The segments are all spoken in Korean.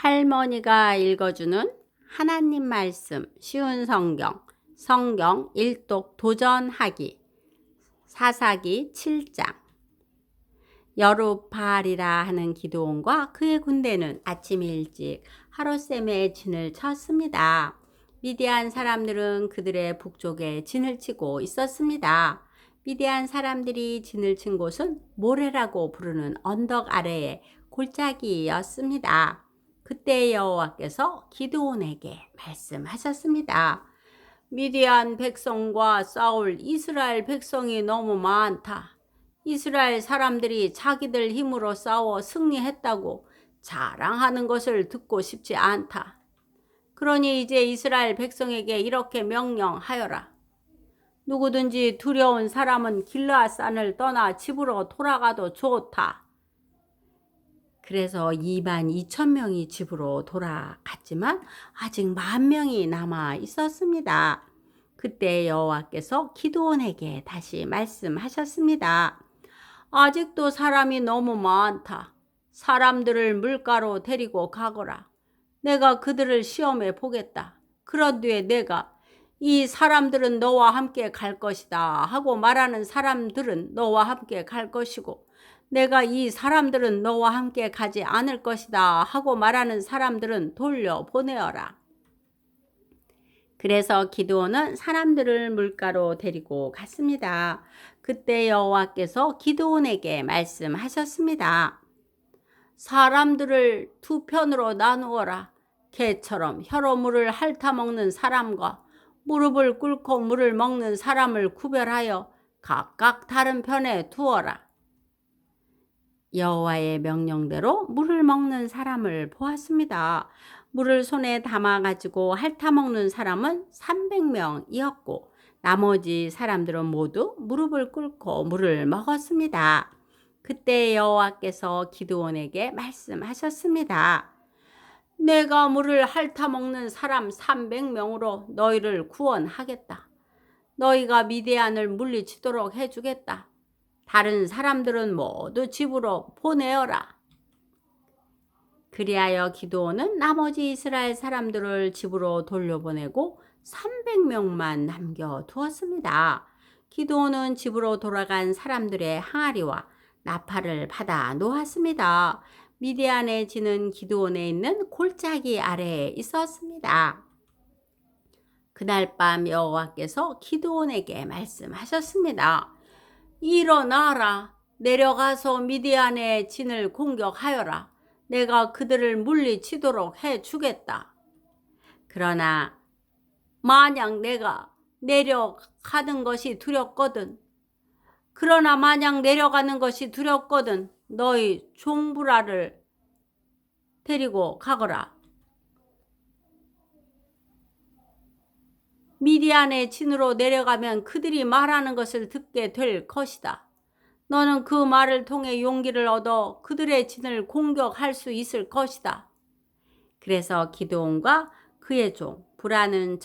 할머니가 읽어주는 하나님 말씀 쉬운 성경 일독 도전하기 사사기 7장. 여룹바알이라 하는 기드온과 그의 군대는 아침 일찍 하롯셈에 진을 쳤습니다. 미디안 사람들은 그들의 북쪽에 진을 치고 있었습니다. 미디안 사람들이 진을 친 곳은 모레라고 부르는 언덕 아래의 골짜기였습니다. 그때 여호와께서 기드온에게 말씀하셨습니다. 미디안 백성과 싸울 이스라엘 백성이 너무 많다. 이스라엘 사람들이 자기들 힘으로 싸워 승리했다고 자랑하는 것을 듣고 싶지 않다. 그러니 이제 이스라엘 백성에게 이렇게 명령하여라. 누구든지 두려운 사람은 길르앗산을 떠나 집으로 돌아가도 좋다. 그래서 22,000명이 집으로 돌아갔지만 아직 10,000명이 남아 있었습니다. 그때 여호와께서 기드온에게 다시 말씀하셨습니다. 아직도 사람이 너무 많다. 사람들을 물가로 데리고 가거라. 내가 그들을 시험해 보겠다. 그런 뒤에 내가 이 사람들은 너와 함께 갈 것이다 하고 말하는 사람들은 너와 함께 갈 것이고, 내가 이 사람들은 너와 함께 가지 않을 것이다 하고 말하는 사람들은 돌려보내어라. 그래서 기드온은 사람들을 물가로 데리고 갔습니다. 그때 여호와께서 기드온에게 말씀하셨습니다. 사람들을 두 편으로 나누어라. 개처럼 혀로 물을 핥아먹는 사람과 무릎을 꿇고 물을 먹는 사람을 구별하여 각각 다른 편에 두어라. 여호와의 명령대로 물을 먹는 사람을 보았습니다. 물을 손에 담아가지고 핥아먹는 사람은 300명이었고 나머지 사람들은 모두 무릎을 꿇고 물을 먹었습니다. 그때 여호와께서 기드온에게 말씀하셨습니다. 내가 물을 핥아먹는 사람 300명으로 너희를 구원하겠다. 너희가 미디안을 물리치도록 해주겠다. 다른 사람들은 모두 집으로 보내어라. 그리하여 기드온은 나머지 이스라엘 사람들을 집으로 돌려보내고 300명만 남겨두었습니다. 기드온은 집으로 돌아간 사람들의 항아리와 나팔을 받아 놓았습니다. 미디안의 진은 기드온에 있는 골짜기 아래에 있었습니다. 그날 밤 여호와께서 기드온에게 말씀하셨습니다. 일어나라. 내려가서 미디안의 진을 공격하여라. 내가 그들을 물리치도록 해주겠다. 그러나 만약 내가 내려가는 것이 두렵거든. 너희 종부라를 데리고 가거라. 미디안의 진으로 내려가면 그들이 말하는 것을 듣게 될 것이다. 너는 그 말을 통해 용기를 얻어 그들의 진을 공격할 수 있을 것이다. 그래서 기드온과 그의 종 브라는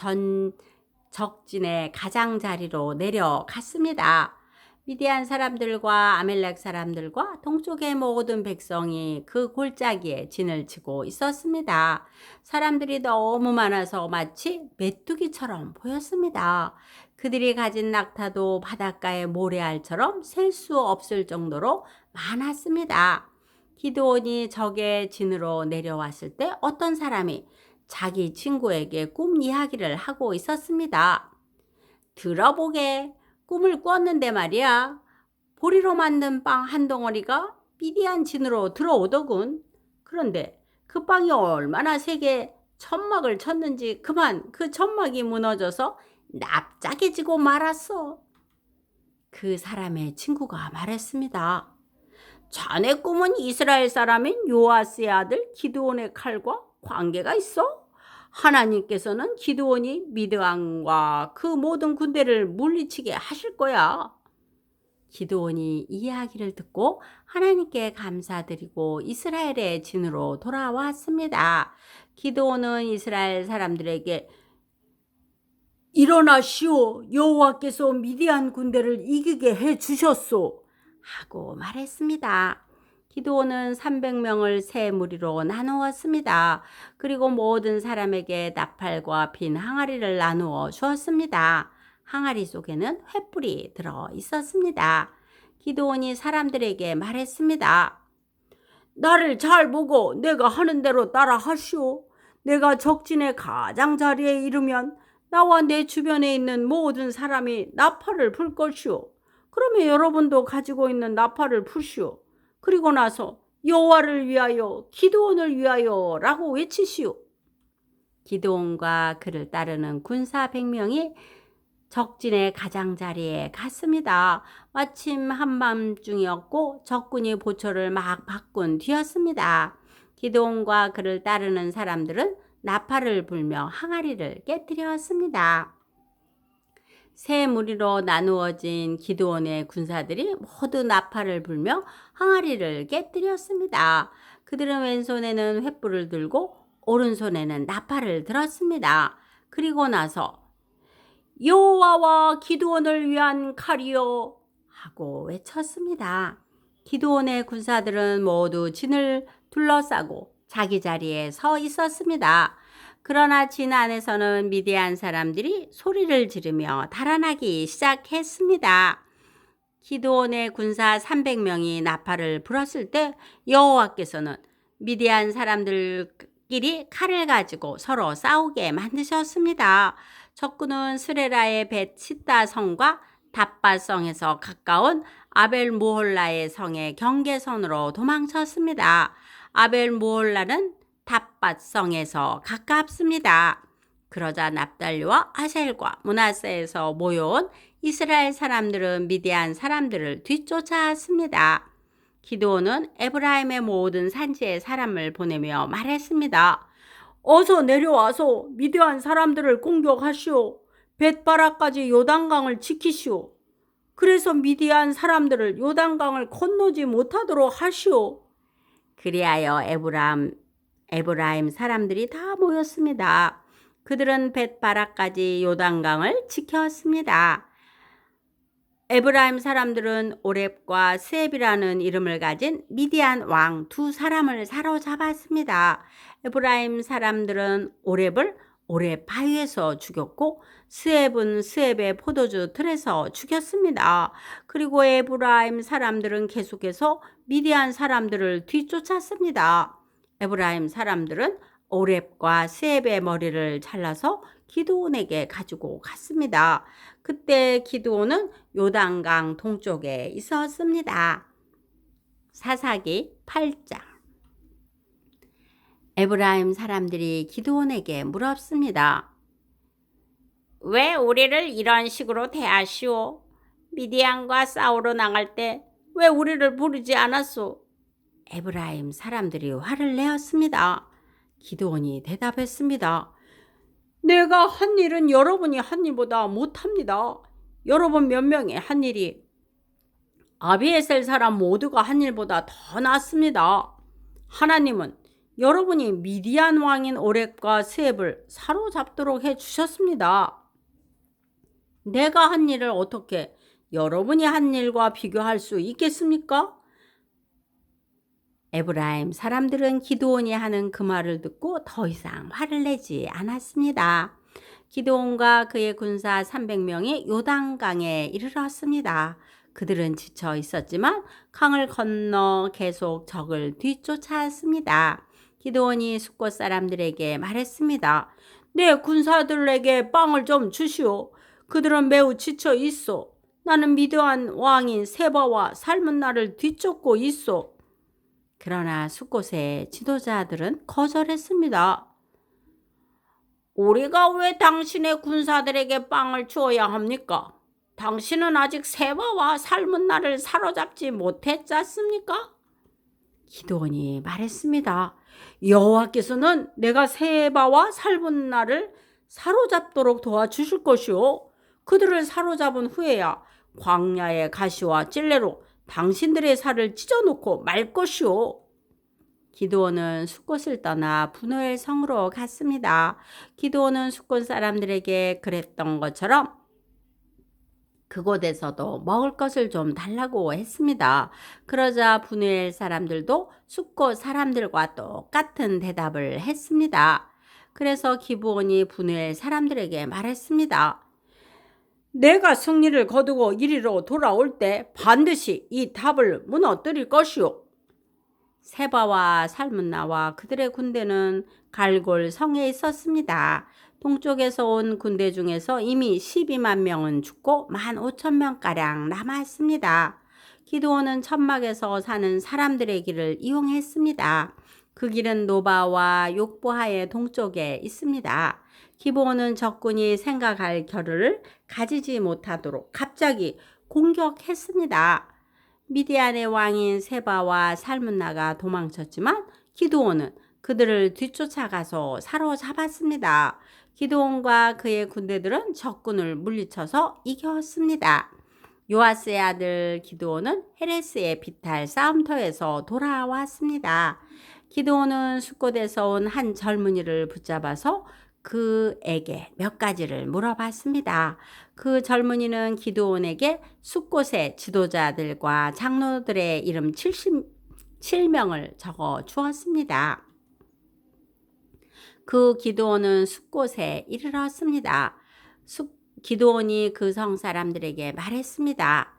적진의 가장자리로 내려갔습니다. 미디안 사람들과 아멜렉 사람들과 동쪽의 모든 백성이 그 골짜기에 진을 치고 있었습니다. 사람들이 너무 많아서 마치 메뚜기처럼 보였습니다. 그들이 가진 낙타도 바닷가의 모래알처럼 셀 수 없을 정도로 많았습니다. 기드온이 적의 진으로 내려왔을 때 어떤 사람이 자기 친구에게 꿈 이야기를 하고 있었습니다. 들어보게. 꿈을 꿨는데 말이야. 보리로 만든 빵 한 덩어리가 미디안 진으로 들어오더군. 그런데 그 빵이 얼마나 세게 천막을 쳤는지 그만 그 천막이 무너져서 납작해지고 말았어. 그 사람의 친구가 말했습니다. 자네 꿈은 이스라엘 사람인 요아스의 아들 기드온의 칼과 관계가 있어? 하나님께서는 기드온이 미드안과 그 모든 군대를 물리치게 하실 거야. 기드온이 이야기를 듣고 하나님께 감사드리고 이스라엘의 진으로 돌아왔습니다. 기드온은 이스라엘 사람들에게 일어나시오. 여호와께서 미디안 군대를 이기게 해주셨소. 하고 말했습니다. 기드온은 300명을 세 무리로 나누었습니다. 그리고 모든 사람에게 나팔과 빈 항아리를 나누어 주었습니다. 항아리 속에는 횃불이 들어 있었습니다. 기드온이 사람들에게 말했습니다. 나를 잘 보고 내가 하는 대로 따라 하시오. 내가 적진의 가장자리에 이르면 나와 내 주변에 있는 모든 사람이 나팔을 불 것이오. 그러면 여러분도 가지고 있는 나팔을 푸시오. 그리고 나서 여호와를 위하여 기드온을 위하여 라고 외치시오. 기드온과 그를 따르는 군사 100명이 적진의 가장자리에 갔습니다. 마침 한밤중이었고 적군이 보초를 막 바꾼 뒤였습니다. 기드온과 그를 따르는 사람들은 나팔을 불며 항아리를 깨뜨렸습니다. 세 무리로 나누어진 기드온의 군사들이 모두 나팔을 불며 항아리를 깨뜨렸습니다. 그들은 왼손에는 횃불을 들고 오른손에는 나팔을 들었습니다. 그리고 나서 여호와와 기드온을 위한 칼이요 하고 외쳤습니다. 기드온의 군사들은 모두 진을 둘러싸고 자기 자리에 서 있었습니다. 그러나 진 안에서는 미디안 사람들이 소리를 지르며 달아나기 시작했습니다. 기드온의 군사 300명이 나팔을 불었을 때 여호와께서는 미디안 사람들끼리 칼을 가지고 서로 싸우게 만드셨습니다. 적군은 스레라의 벳시다 성과 답바 성에서 가까운 아벨 무홀라의 성의 경계선으로 도망쳤습니다. 아벨 무홀라는 답바 성에서 가깝습니다. 그러자 납달리와 아셀과 므낫세에서 모여온 이스라엘 사람들은 미디안 사람들을 뒤쫓아왔습니다. 기드온은 에브라임의 모든 산지에 사람을 보내며 말했습니다. 어서 내려와서 미디안 사람들을 공격하시오. 벳바라까지 요단강을 지키시오. 그래서 미디안 사람들을 요단강을 건너지 못하도록 하시오. 그리하여 에브라임 사람들이 다 모였습니다. 그들은 벳바라까지 요단강을 지켰습니다. 에브라임 사람들은 오렙과 스앱이라는 이름을 가진 미디안 왕 두 사람을 사로잡았습니다. 에브라임 사람들은 오렙을 오렙 바위에서 죽였고 스앱은 스앱의 포도주 틀에서 죽였습니다. 그리고 에브라임 사람들은 계속해서 미디안 사람들을 뒤쫓았습니다. 에브라임 사람들은 오렙과 스앱의 머리를 잘라서 기드온에게 가지고 갔습니다. 그때 기드온은 요단강 동쪽에 있었습니다. 사사기 8장. 에브라임 사람들이 기드온에게 물었습니다. 왜 우리를 이런 식으로 대하시오? 미디안과 싸우러 나갈 때 왜 우리를 부르지 않았소? 에브라임 사람들이 화를 내었습니다. 기드온이 대답했습니다. 내가 한 일은 여러분이 한 일보다 못합니다. 여러분 몇 명이 한 일이 아비에셀 사람 모두가 한 일보다 더 낫습니다. 하나님은 여러분이 미디안 왕인 오렙과 스앱을 사로잡도록 해주셨습니다. 내가 한 일을 어떻게 여러분이 한 일과 비교할 수 있겠습니까? 에브라임 사람들은 기드온이 하는 그 말을 듣고 더 이상 화를 내지 않았습니다. 기드온과 그의 군사 300명이 요단강에 이르렀습니다. 그들은 지쳐 있었지만 강을 건너 계속 적을 뒤쫓아왔습니다. 기드온이 숫곳 사람들에게 말했습니다. 내 군사들에게 빵을 좀 주시오. 그들은 매우 지쳐 있어. 나는 미디안 왕인 세바와 삶은 나를 뒤쫓고 있어. 그러나 숫곳의 지도자들은 거절했습니다. 우리가 왜 당신의 군사들에게 빵을 주어야 합니까? 당신은 아직 세바와 삶은 나를 사로잡지 못했지 않습니까? 기드온이 말했습니다. 여호와께서는 내가 세바와 삶은 나를 사로잡도록 도와주실 것이요. 그들을 사로잡은 후에야 광야의 가시와 찔레로 당신들의 살을 찢어놓고 말 것이오. 기드온은 숫곳을 떠나 분노의 성으로 갔습니다. 기드온은 숫곳 사람들에게 그랬던 것처럼 그곳에서도 먹을 것을 좀 달라고 했습니다. 그러자 분우엘 사람들도 숫곳 사람들과 똑같은 대답을 했습니다. 그래서 기브온이 분우엘 사람들에게 말했습니다. 내가 승리를 거두고 이리로 돌아올 때 반드시 이 탑을 무너뜨릴 것이오. 세바와 살문나와 그들의 군대는 갈골 성에 있었습니다. 동쪽에서 온 군대 중에서 이미 12만 명은 죽고 15,000명가량 남았습니다. 기드온은 천막에서 사는 사람들의 길을 이용했습니다. 그 길은 노바와 욕보하의 동쪽에 있습니다. 기브온은 적군이 생각할 겨를을 가지지 못하도록 갑자기 공격했습니다. 미디안의 왕인 세바와 살문나가 도망쳤지만 기드온은 그들을 뒤쫓아가서 사로잡았습니다. 기드온과 그의 군대들은 적군을 물리쳐서 이겼습니다. 요아스의 아들 기드온은 헤레스의 비탈 싸움터에서 돌아왔습니다. 기드온은 숫곳에서 온 한 젊은이를 붙잡아서 그에게 몇 가지를 물어봤습니다. 그 젊은이는 기드온에게 숫곳의 지도자들과 장로들의 이름 77명을 적어 주었습니다. 그 기드온은 숫곳에 이르렀습니다. 기드온이 그 성 사람들에게 말했습니다.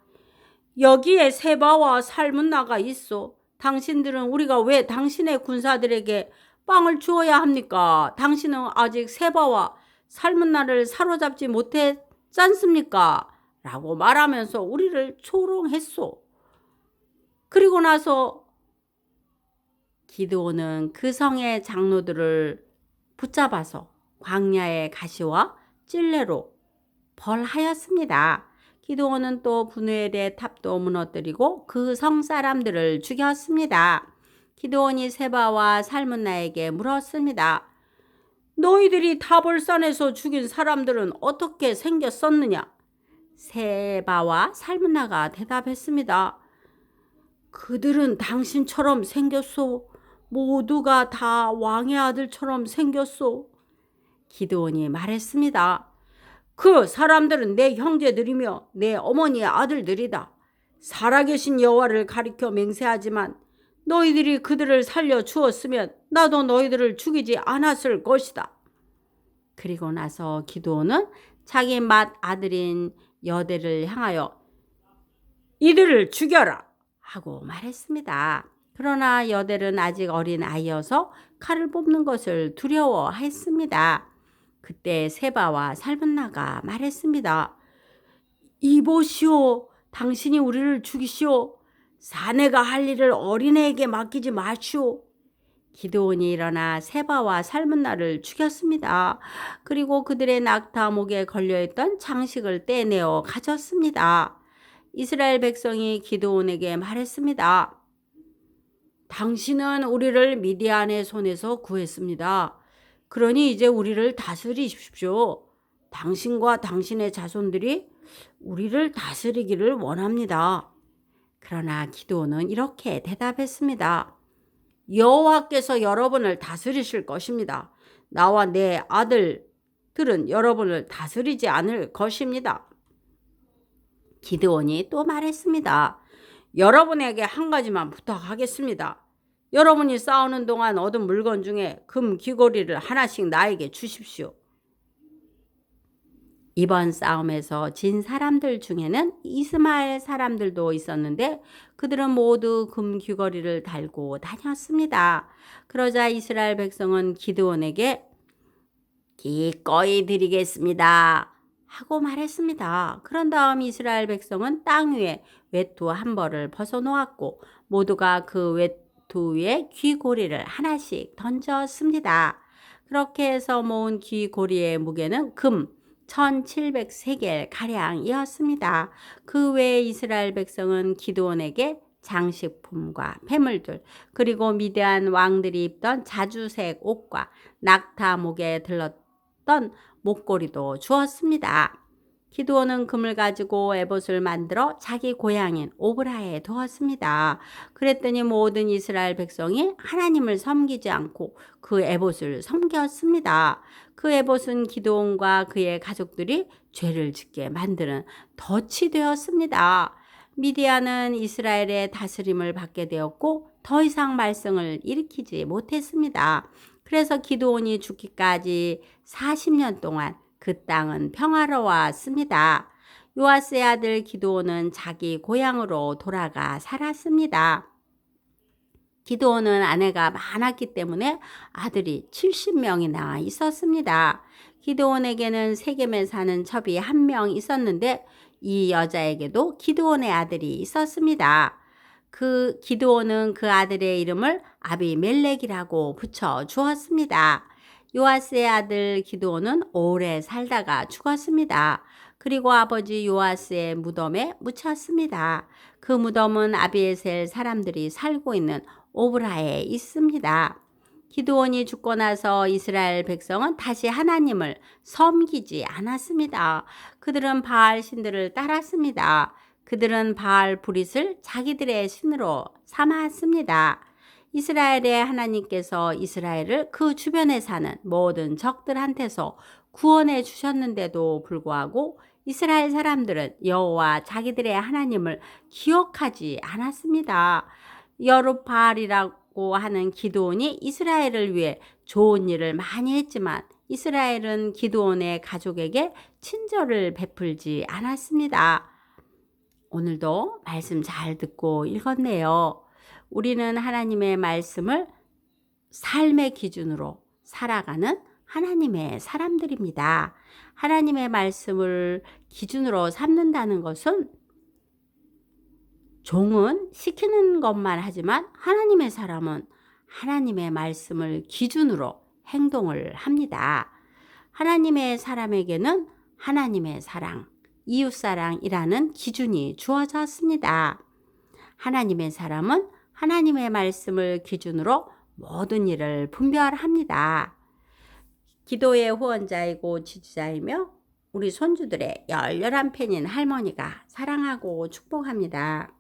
여기에 세바와 살문나가 있어. 당신들은 우리가 왜 당신의 군사들에게 빵을 주어야 합니까? 당신은 아직 세바와 살문나를 사로잡지 못했지 않습니까? 라고 말하면서 우리를 조롱했소. 그리고 나서 기드온은 그 성의 장로들을 붙잡아서 광야의 가시와 찔레로 벌하였습니다. 기드온은 또 분우엘의 탑도 무너뜨리고 그 성 사람들을 죽였습니다. 기드온이 세바와 살문나에게 물었습니다. 너희들이 타볼산에서 죽인 사람들은 어떻게 생겼었느냐? 세바와 살문나가 대답했습니다. 그들은 당신처럼 생겼소. 모두가 다 왕의 아들처럼 생겼소. 기드온이 말했습니다. 그 사람들은 내 형제들이며 내 어머니의 아들들이다. 살아계신 여호와를 가리켜 맹세하지만 너희들이 그들을 살려 주었으면 나도 너희들을 죽이지 않았을 것이다. 그리고 나서 기드온은 자기 맏 아들인 여대를 향하여 이들을 죽여라 하고 말했습니다. 그러나 여델은 아직 어린 아이여서 칼을 뽑는 것을 두려워했습니다. 그때 세바와 살문나가 말했습니다. 이보시오, 당신이 우리를 죽이시오. 사내가 할 일을 어린애에게 맡기지 마시오. 기드온이 일어나 세바와 살문나를 죽였습니다. 그리고 그들의 낙타 목에 걸려있던 장식을 떼내어 가졌습니다. 이스라엘 백성이 기드온에게 말했습니다. 당신은 우리를 미디안의 손에서 구했습니다. 그러니 이제 우리를 다스리십시오. 당신과 당신의 자손들이 우리를 다스리기를 원합니다. 그러나 기드온은 이렇게 대답했습니다. 여호와께서 여러분을 다스리실 것입니다. 나와 내 아들들은 여러분을 다스리지 않을 것입니다. 기드온이 또 말했습니다. 여러분에게 한 가지만 부탁하겠습니다. 여러분이 싸우는 동안 얻은 물건 중에 금 귀고리를 하나씩 나에게 주십시오. 이번 싸움에서 진 사람들 중에는 이스마엘 사람들도 있었는데 그들은 모두 금 귀걸이를 달고 다녔습니다. 그러자 이스라엘 백성은 기드온에게 기꺼이 드리겠습니다 하고 말했습니다. 그런 다음 이스라엘 백성은 땅 위에 외투 한 벌을 벗어놓았고 모두가 그 외투 위에 귀고리를 하나씩 던졌습니다. 그렇게 해서 모은 귀고리의 무게는 금 1700세겔 가량이었습니다. 그 외에 이스라엘 백성은 기드온에게 장식품과 폐물들 그리고 미디안 왕들이 입던 자주색 옷과 낙타 목에 들렀던 목걸이도 주었습니다. 기드온은 금을 가지고 에봇을 만들어 자기 고향인 오브라에 두었습니다. 그랬더니 모든 이스라엘 백성이 하나님을 섬기지 않고 그 에봇을 섬겼습니다. 그 에봇은 기드온과 그의 가족들이 죄를 짓게 만드는 덫이 되었습니다. 미디안은 이스라엘의 다스림을 받게 되었고 더 이상 말썽을 일으키지 못했습니다. 그래서 기드온이 죽기까지 40년 동안 그 땅은 평화로웠습니다. 요아스의 아들 기드온은 자기 고향으로 돌아가 살았습니다. 기드온은 아내가 많았기 때문에 아들이 70명이나 있었습니다. 기드온에게는 세겜에 사는 첩이 1명 있었는데 이 여자에게도 기드온의 아들이 있었습니다. 그 기드온은 그 아들의 이름을 아비멜렉이라고 붙여 주었습니다. 요아스의 아들 기드온은 오래 살다가 죽었습니다. 그리고 아버지 요아스의 무덤에 묻혔습니다. 그 무덤은 아비에셀 사람들이 살고 있는 오브라에 있습니다. 기드온이 죽고 나서 이스라엘 백성은 다시 하나님을 섬기지 않았습니다. 그들은 바알 신들을 따랐습니다. 그들은 바알 브릿을 자기들의 신으로 삼았습니다. 이스라엘의 하나님께서 이스라엘을 그 주변에 사는 모든 적들한테서 구원해 주셨는데도 불구하고 이스라엘 사람들은 여호와 자기들의 하나님을 기억하지 않았습니다. 여룹바알이라고 하는 기드온이 이스라엘을 위해 좋은 일을 많이 했지만 이스라엘은 기드온의 가족에게 친절을 베풀지 않았습니다. 오늘도 말씀 잘 듣고 읽었네요. 우리는 하나님의 말씀을 삶의 기준으로 살아가는 하나님의 사람들입니다. 하나님의 말씀을 기준으로 삼는다는 것은 종은 시키는 것만 하지만 하나님의 사람은 하나님의 말씀을 기준으로 행동을 합니다. 하나님의 사람에게는 하나님의 사랑, 이웃사랑이라는 기준이 주어졌습니다. 하나님의 사람은 하나님의 말씀을 기준으로 모든 일을 분별합니다. 기도의 후원자이고 지지자이며 우리 손주들의 열렬한 팬인 할머니가 사랑하고 축복합니다.